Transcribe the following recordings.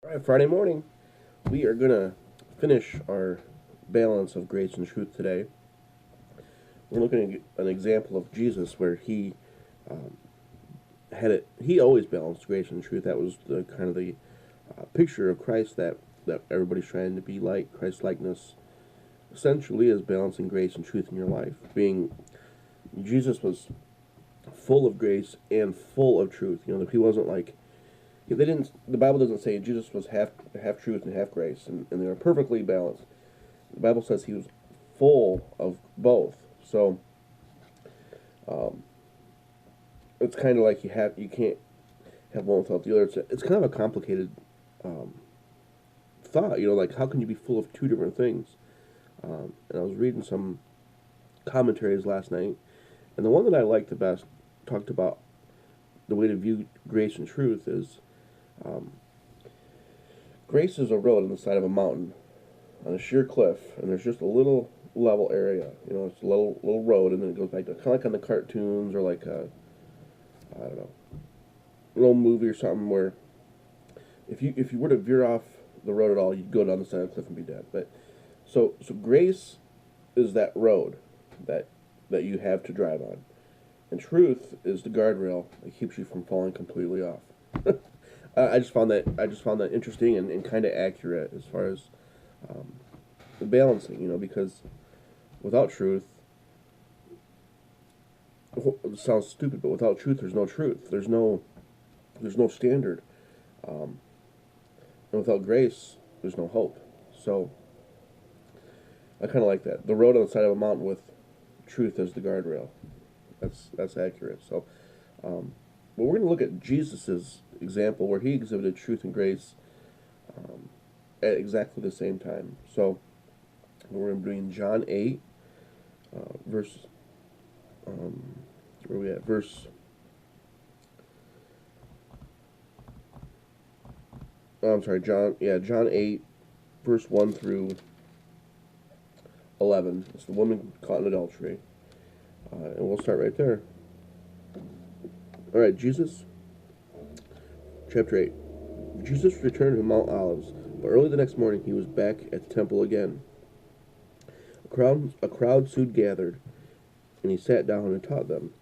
All right, Friday morning, we are going to finish our balance of grace and truth today. We're looking at an example of Jesus where he um, had it. He always balanced grace and truth. That was the kind of the picture of Christ that everybody's trying to be like. Christ likeness essentially is balancing grace and truth in your life. Being Jesus was full of grace and full of truth. He wasn't like they didn't. The Bible doesn't say Jesus was half truth and half grace, and they were perfectly balanced. The Bible says he was full of both. So um, it's kind of like you can't have one without the other. It's kind of a complicated um, thought. Like how can you be full of two different things? And I was reading some commentaries last night, and the one that I liked the best talked about the way to view grace and truth is um, grace is a road on the side of a mountain on a sheer cliff, and there's just a little level area. It's a little road, and then it goes back to kind of like on the cartoons or like I don't know, a little movie or something where if you were to veer off the road at all, you'd go down the side of the cliff and be dead. But so grace is that road that you have to drive on, and truth is the guardrail that keeps you from falling completely off. I just found that interesting and kind of accurate as far as um, the balancing. Because without truth, it sounds stupid, but without truth, there's no truth. There's no standard, um, and without grace, there's no hope. So I kind of like that. The road on the side of a mountain with truth as the guardrail. That's accurate. So, but we're going to look at Jesus's example where he exhibited truth and grace at exactly the same time. So we're going to be in John 8, verse. Where are we at? Verse. Oh, I'm sorry, John. Yeah, John 8, verse 1 through 11. It's the woman caught in adultery, and we'll start right there. All right, chapter 8. Jesus returned to Mount Olives, but early the next morning he was back at the temple again. A crowd soon gathered, and he sat down and taught them.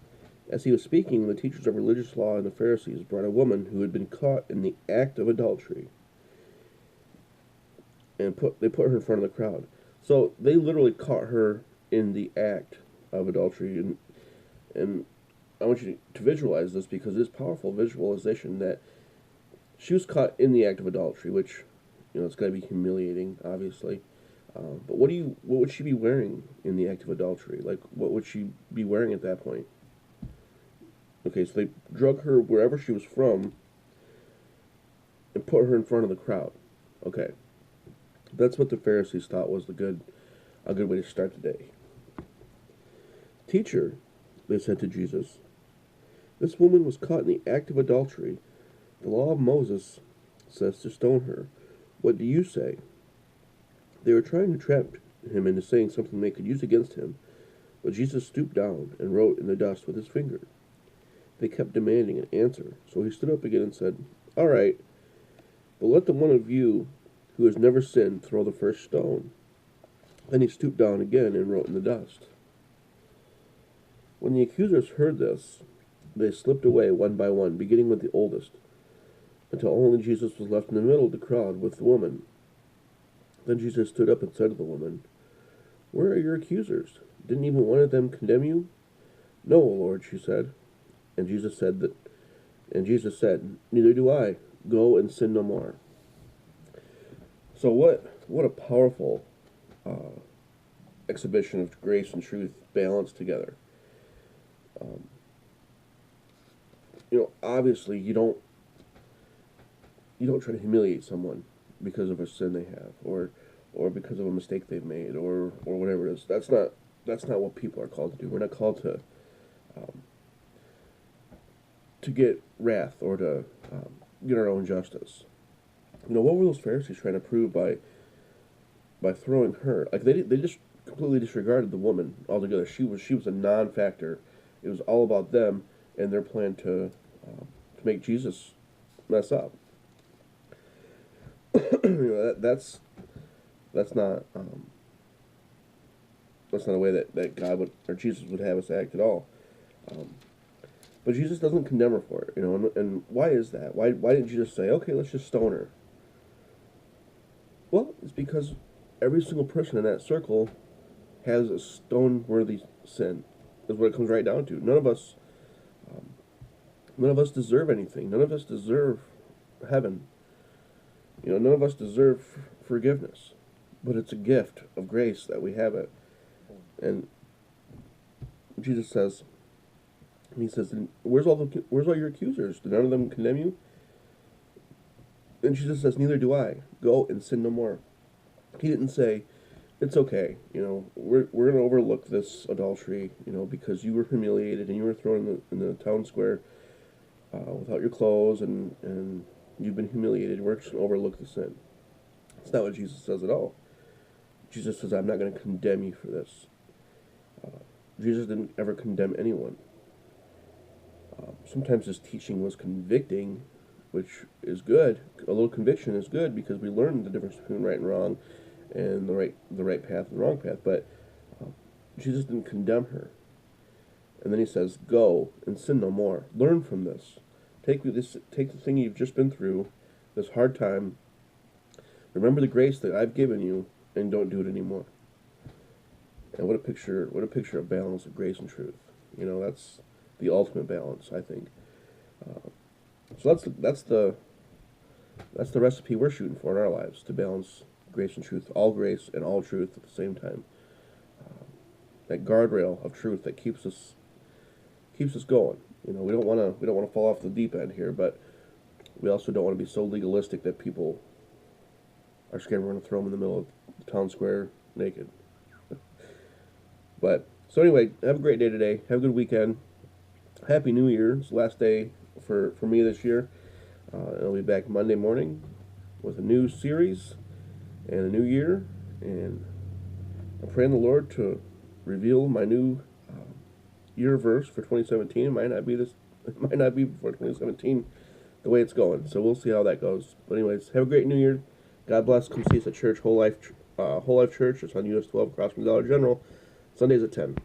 As he was speaking, the teachers of religious law and the Pharisees brought a woman who had been caught in the act of adultery, and they put her in front of the crowd. So they literally caught her in the act of adultery, and I want you to visualize this because it's powerful visualization that she was caught in the act of adultery, which it's got to be humiliating, obviously. But what would she be wearing in the act of adultery? Like, what would she be wearing at that point? Okay, so they drug her wherever she was from and put her in front of the crowd. Okay, that's what the Pharisees thought was a good way to start the day. Teacher, they said to Jesus, this woman was caught in the act of adultery. The law of Moses says to stone her. What do you say? They were trying to trap him into saying something they could use against him, but Jesus stooped down and wrote in the dust with his finger. They kept demanding an answer, so he stood up again and said, all right, but let the one of you who has never sinned throw the first stone. Then he stooped down again and wrote in the dust. When the accusers heard this, they slipped away one by one, beginning with the oldest, until only Jesus was left in the middle of the crowd with the woman. Then Jesus stood up and said to the woman, where are your accusers? Didn't even one of them condemn you? No, Lord, she said. And Jesus said, neither do I. Go and sin no more. So what a powerful exhibition of grace and truth balanced together. Um, Obviously you don't try to humiliate someone because of a sin they have, or because of a mistake they've made, or whatever it is. That's not what people are called to do. We're not called um, to get wrath or to get our own justice. What were those Pharisees trying to prove by throwing her? Like they just completely disregarded the woman altogether. She was a non-factor. It was all about them and their plan to make Jesus mess up. That's not that's not a way that God would or Jesus would have us act at all. Um, but Jesus doesn't condemn her for it, and why is that? Why didn't Jesus say, okay, let's just stone her? Well, it's because every single person in that circle has a stone-worthy sin. Is what it comes right down to. Um, none of us deserve anything. None of us deserve heaven. None of us deserve forgiveness. But it's a gift of grace that we have it. And Jesus says, He says, where's all your accusers? Did none of them condemn you? And Jesus says, neither do I. Go and sin no more. He didn't say, it's okay, we're going to overlook this adultery, because you were humiliated and you were thrown in the town square without your clothes and you've been humiliated. We're just going to overlook the sin. That's not what Jesus says at all. Jesus says, I'm not going to condemn you for this. Jesus didn't ever condemn anyone. Sometimes his teaching was convicting, which is good. A little conviction is good because we learn the difference between right and wrong, and the right path and the wrong path. But Jesus didn't condemn her. And then he says, "Go and sin no more. Learn from this. Take the thing you've just been through, this hard time. Remember the grace that I've given you, and don't do it anymore." And what a picture! What a picture of balance of grace and truth. That's the ultimate balance, I think. So that's the recipe we're shooting for in our lives, to balance grace and truth, all grace and all truth at the same time. That guardrail of truth that keeps us going. We don't want to fall off the deep end here, but we also don't want to be so legalistic that people are scared we're going to throw them in the middle of the town square naked. But so anyway, have a great day today. Have a good weekend. Happy New Year. It's the last day for me this year. I'll be back Monday morning with a new series and a new year. And I'm praying the Lord to reveal my new year verse for 2017. It might not be before 2017 the way it's going. So we'll see how that goes. But anyways, have a great New Year. God bless. Come see us at church, Whole Life Church. It's on US 12 across from Dollar General. Sundays at 10.